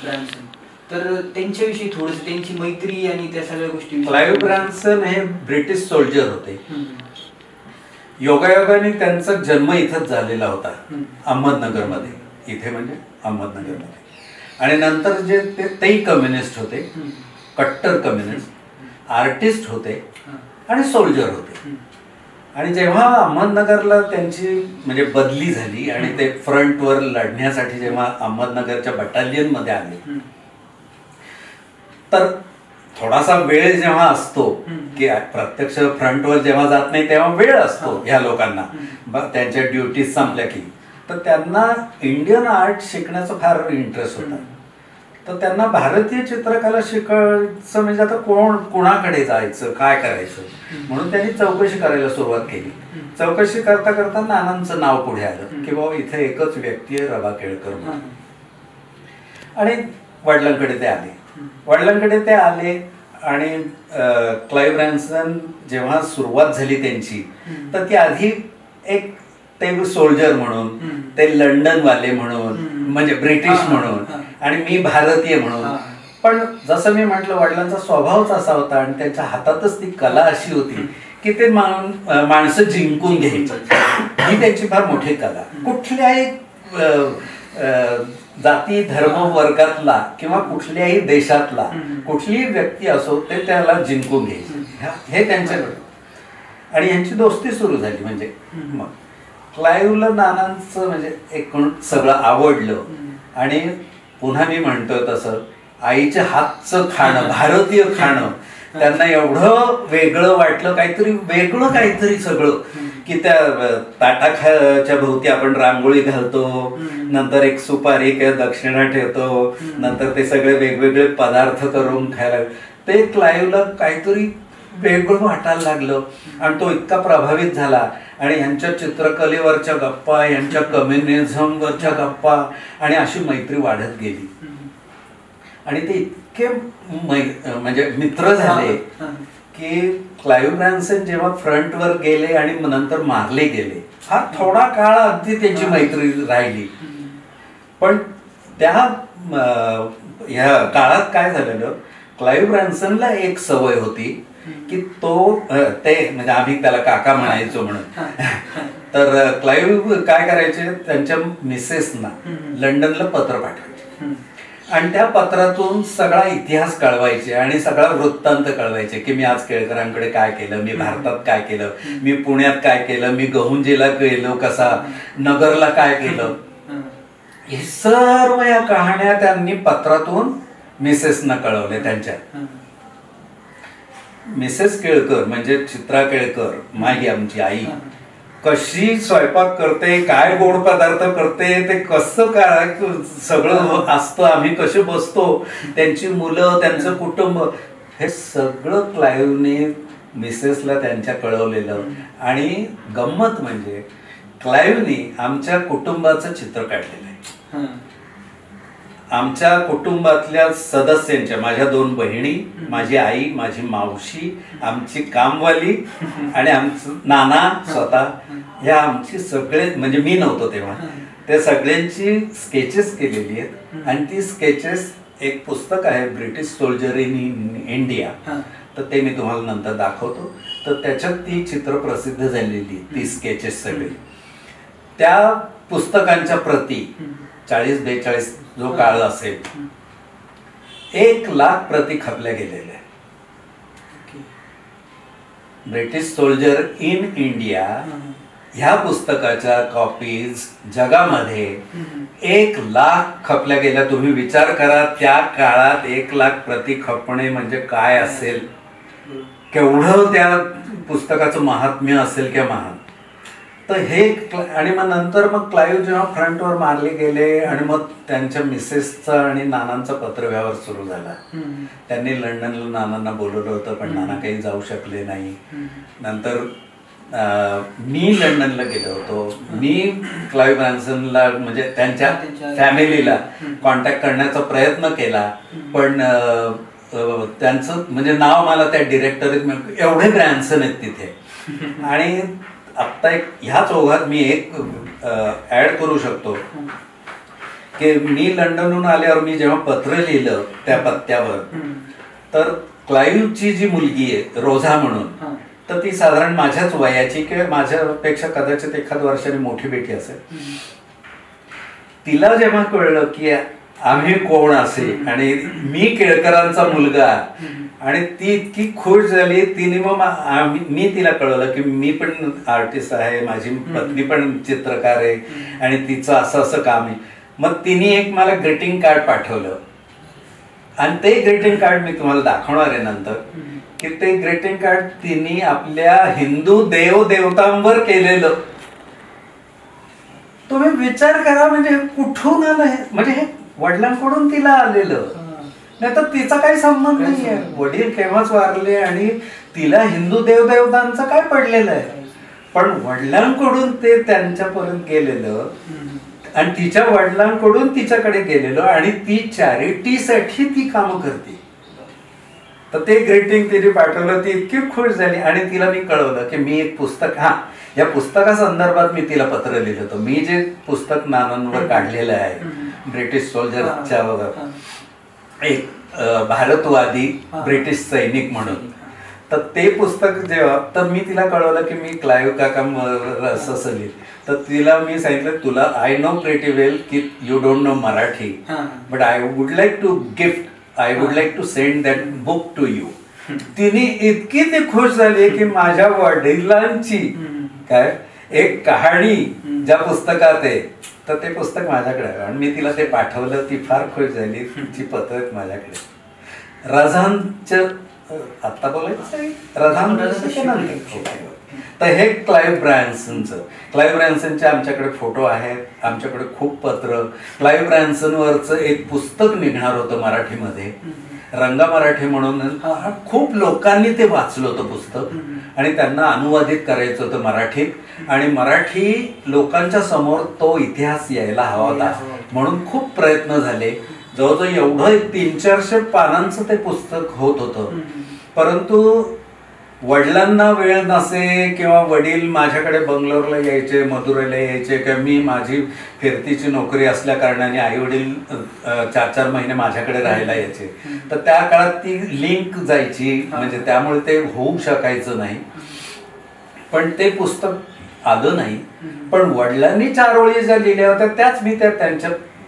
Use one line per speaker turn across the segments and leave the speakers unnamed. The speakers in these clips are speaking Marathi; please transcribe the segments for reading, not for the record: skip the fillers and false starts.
ब्रॅन्सन. तर त्यांच्याविषयी थोडंसं, त्यांची मैत्री आणि त्या सगळ्या गोष्टी.
क्लाइव्ह ब्रॅन्सन हे ब्रिटिश सोल्जर होते. योगायोगाने त्यांचा जन्म इथंच झालेला होता, अहमदनगरमध्ये. इथे म्हणजे अहमदनगरमध्ये. आणि नंतर जे तेही कम्युनिस्ट होते, कट्टर कम्युनिस्ट, आर्टिस्ट होते आणि सोल्जर होते. आणि जेव्हा अहमदनगरला त्यांची म्हणजे बदली झाली आणि ते फ्रंटवर लढण्यासाठी जेव्हा अहमदनगरच्या बटालियनमध्ये आले, तर थोडासा वेळ जेव्हा असतो की प्रत्यक्ष फ्रंटवर जेव्हा जात नाही तेव्हा वेळ असतो ह्या लोकांना त्यांच्या ड्युटीज संपल्या की, तर त्यांना इंडियन आर्ट शिकण्याचा फार इंटरेस्ट होता. तर त्यांना भारतीय चित्रकला शिकायचं म्हणजे आता कोणाकडे जायचं, काय करायचं, म्हणून त्यांनी चौकशी करायला सुरुवात केली. चौकशी करता करता नानांचं नाव पुढे आलं की बाबा इथे एकच व्यक्ती आहे, रवा केळकर म्हणून. आणि वडिलांकडे ते आले आणि क्लाइव्ह ब्रॅन्सन जेव्हा सुरुवात झाली त्यांची, तर ती आधी एक ते सोल्जर म्हणून, ते लंडनवाले म्हणून, म्हणजे ब्रिटिश म्हणून, आणि मी भारतीय म्हणून. पण जसं मी म्हटलं, वडिलांचा स्वभावच असा होता आणि त्यांच्या हातातच ती कला अशी होती की ते माणसं जिंकून घ्यायची. ही त्यांची फार मोठी कला. कुठल्याही जाती धर्म वर्गातला किंवा कुठल्याही देशातला कुठलीही व्यक्ती असो, ते त्याला जिंकून घ्यायचे, हे त्यांच्याकडे. आणि यांची दोस्ती सुरू झाली. म्हणजे मग क्लाइव्हला नानांचं म्हणजे एकूण सगळं आवडलं. आणि पुन्हा मी म्हणतोय तसं आईच्या हातचं खाणं, भारतीय खाणं त्यांना एवढं वेगळं वाटलं, काहीतरी सगळं, की त्या ताटाच्या भोवती आपण रांगोळी घालतो, नंतर एक सुपारी किंवा दक्षिणा ठेवतो, नंतर ते सगळे वेगवेगळे पदार्थ करून खायला, ते क्लाइव्हला काहीतरी वेगळं वाटायला लागलं. आणि तो इतका प्रभावित झाला. आणि यांच्या चित्रकलेवरच्या गप्पा, यांच्या कम्युनिझमवरच्या गप्पा, आणि अशी मैत्री वाढत गेली. आणि ते इतके म्हणजे मित्र झाले की क्लाइव्ह ब्रॅन्सन जेव्हा फ्रंटवर गेले आणि नंतर मारले गेले, हा थोडा काळ अगदी त्यांची मैत्री राहिली. पण त्या ह्या काळात काय झालेलं, क्लाइव्ह ब्रॅन्सनला एक सवय होती की ते म्हणजे आम्ही त्याला काका म्हणायचो म्हणून. तर क्लाइव्ह काय करायचे, त्यांच्या मिसेसना लंडनला पत्र पाठवायचे आणि त्या पत्रातून सगळा इतिहास कळवायचे आणि सगळा वृत्तांत कळवायचे की मी आज केळकरांकडे काय केलं, मी भारतात काय केलं, मी पुण्यात काय केलं, मी गहुंजेला गेलो कसा, नगरला काय केलं. हे सर्व या कहाण्या त्यांनी पत्रातून मिसेसना कळवले. त्यांच्या मिसेस केळकर म्हणजे चित्रा केळकर, माई आमची आई, कशी स्वयंपाक करते, काय गोड पदार्थ करते, ते कसं काय सगळं असतं, आम्ही कसे बसतो, त्यांची मुलं, त्यांचं कुटुंब, हे सगळं क्लाइव्हने मिसेसला त्यांच्या कळवलेलं. आणि गंमत म्हणजे क्लाइव्हने आमच्या कुटुंबाचं चित्र काढलेलं आहे. आमच्या कुटुंबातल्या सदस्यांच्या, माझ्या 2 बहिणी, माझी आई, माझी मावशी, आमची कामवाली आणि आमचं नाना स्वतः, ह्या आमची सगळे, म्हणजे मी नव्हतो तेव्हा, त्या सगळ्यांची स्केचेस केलेली आहेत. आणि ती स्केचेस, एक पुस्तक आहे ब्रिटिश सोल्जर इन इंडिया, तर ते मी तुम्हाला नंतर दाखवतो. तर त्याच्यात ती चित्र प्रसिद्ध झालेली, ती स्केचेस सगळे. त्या पुस्तकांच्या प्रती 40-42 जो काळ असेल, 1,00,000 प्रती खपल्या गेलेल्या. ब्रिटिश सोल्जर इन इंडिया ह्या पुस्तकाच्या कॉपीज जगामध्ये 1,00,000 खपल्या गेल्या. तुम्ही विचार करा, त्या काळात 1,00,000 प्रती खपणे म्हणजे काय असेल, केवढं त्या पुस्तकाचं महात्म्य असेल किंवा महान. तर हे, आणि मग नंतर मग क्लाइव्ह जेव्हा फ्रंटवर मारले गेले आणि मग त्यांच्या मिसेसचा आणि नानांचा पत्रव्यवहार सुरू झाला. त्यांनी लंडनला नानांना बोलवलं होतं, पण नाना काही जाऊ शकले नाही. नंतर मी लंडनला गेलो होतो. मी क्लाइव्ह ब्रॅन्सनला म्हणजे त्यांच्या फॅमिलीला कॉन्टॅक्ट करण्याचा प्रयत्न केला, पण त्यांचं म्हणजे नाव मला त्या डिरेक्टरीत, एवढे ब्रॅन्सन आहेत तिथे. आणि आत्ता एक ह्याच ओघात मी एक ऍड करू शकतो की मी लंडनहून आल्यावर मी जेव्हा पत्र लिहिलं त्या पत्त्यावर, तर क्लाईव्हची जी मुलगी आहे रोझा म्हणून, तर ती साधारण माझ्याच वयाची किंवा माझ्यापेक्षा कदाचित एखाद वर्षाने मोठी बेटी असेल. तिला जेव्हा कळलं की आम्ही कोण असे आणि मी केळकरांचा मुलगा, आणि ती इतकी खुश झाली. तिने मग मी तिला कळवलं की मी पण आर्टिस्ट आहे, माझी पत्नी पण चित्रकार आहे आणि तिचं असं असं काम आहे. मग तिने एक मला ग्रीटिंग कार्ड पाठवलं आणि ते ग्रीटिंग कार्ड मी तुम्हाला दाखवणार आहे नंतर. की ते ग्रीटिंग कार्ड तिने आपल्या हिंदू देवदेवतांवर केलेलं. तुम्ही विचार करा, म्हणजे कुठून आलं हे, म्हणजे हे वडिलांकडून तिला आलेलं, नाही तर तिचा काही संबंध नाहीये. वडील केव्हाच वारले आणि तिला हिंदू देवदेवतांचं काय पडलेलं आहे, पण वडिलांकडून ते त्यांच्यापर्यंत गेलेलं आणि तिच्या वडिलांकडून तिच्याकडे गेलेलं आणि ती चॅरिटीसाठी ती कामं करते. तर ते ग्रीटिंग तिने पाठवलं. ती इतकी खुश झाली आणि तिला मी कळवलं की मी एक पुस्तक, या पुस्तका संदर्भात मी तिला पत्र लिहिलं होतं. मी जे पुस्तक नानांवर काढलेलं आहे, ब्रिटिश सोल्जरच्या एक भारतवादी ब्रिटिश सैनिक म्हणून, तर ते पुस्तक जेव्हा, तर मी तिला कळवलं की मी क्लाईव्ह काका असं लिहिलं. तर तिला मी सांगितलं, तुला आय नो प्रिटी वेल की you don't know Marathi, but I would like to gift, I would like to send that book to you. तिने इतकी ती खुश झाली की माझ्या वडिलांची काय एक कहाणी ज्या पुस्तकात आहे, तर ते पुस्तक माझ्याकडे आहे आणि मी तिला ते पाठवलं. ती फार खुश झाली. तिची पत्र आहेत माझ्याकडे. रझानचं आता बोलायचं रझान. तर हे क्लाईव्ह ब्रॅन्सनचे आमच्याकडे फोटो आहेत, आमच्याकडे खूप पत्र. क्लाईव्ह ब्रॅन्सनवरचं एक पुस्तक निघणार होतं मराठीमध्ये, रंगा मराठी म्हणून. खूप लोकांनी ते वाचलं होतं पुस्तक आणि त्यांना अनुवादित करायचं होतं मराठीत, आणि मराठी लोकांच्या समोर तो इतिहास यायला हवा होता म्हणून खूप प्रयत्न झाले. जवळजवळ एवढं 300-400 पानांचं ते पुस्तक होत होतं. परंतु वडिलांना वेळ नसे किंवा वडील माझ्याकडे बंगलोरला यायचे, मदुरैला यायचे, किंवा मी माझी फिरतीची नोकरी असल्या कारणाने आई वडील 4-4 महिने माझ्याकडे राहायला यायचे. तर त्या काळात ती लिंक जायची, म्हणजे त्यामुळे ते होऊ शकायचं नाही. पण ते पुस्तक आलं नाही. पण वडिलांनी 4 ओळी ज्या लिहिल्या होत्या त्याच मी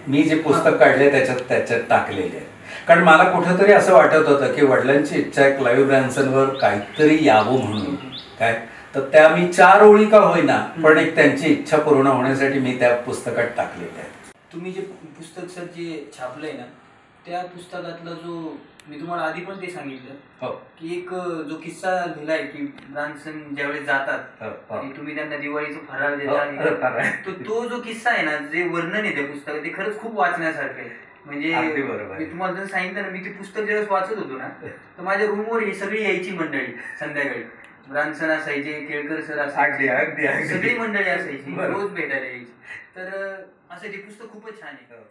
मी जे पुस्तक काढले त्याच्यात टाकलेले आहे. कारण मला कुठंतरी असं वाटत होतं की वडिलांची इच्छा आहे क्लाईव्ह ब्रॅन्सनवर काहीतरी यावं म्हणून, काय तर त्या मी 4 ओळी का होईना, पण एक त्यांची इच्छा पूर्ण होण्यासाठी मी त्या पुस्तकात टाकलेल्या आहे.
तुम्ही जे पुस्तक सर जे छापलंय ना, त्या पुस्तकातला जो मी तुम्हाला आधी पण ते सांगितलं की एक जो किस्सा लिहिलाय की ब्रान्सन ज्यावेळेस जातात आणि तुम्ही त्यांना दिवाळीचं फराळ देता, तो जो किस्सा आहे ना, जे वर्णन आहे त्या पुस्तकात, ते खरंच खूप वाचण्यासारखं आहे. म्हणजे मी तुम्हाला जर सांगितलं ना, मी ते पुस्तक ज्यावेळेस वाचत होतो ना, तर माझ्या रूमवर ही सगळी यायची मंडळी संध्याकाळी. ब्रान्सन असायचे, केळकर सर असायचे, सगळी मंडळी असायची, रोज भेटायला यायची. तर असं ते पुस्तक खूपच छान आहे.